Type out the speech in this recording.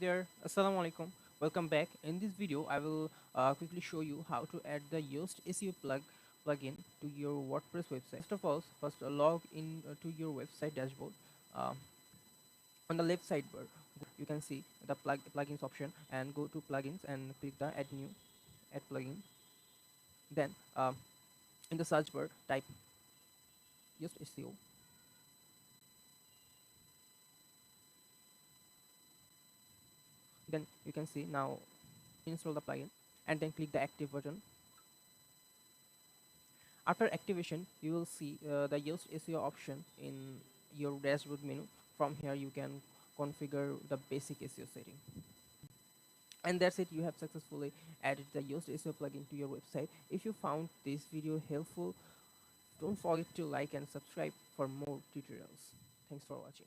there, Assalamu alaikum. Welcome back. In this video, I will quickly show you how to add the Yoast SEO plugin to your WordPress website. First of all, log in to your website dashboard. Uh, on the left sidebar, you can see the plugins option and go to plugins and click the add plugin. Then in the search bar, type Yoast SEO. Then you can see now install the plugin and then click the active button. After activation, you will see the Yoast SEO option in your dashboard menu. From here, you can configure the basic SEO setting. And that's it. You have successfully added the Yoast SEO plugin to your website. If you found this video helpful, don't forget to like and subscribe for more tutorials. Thanks for watching.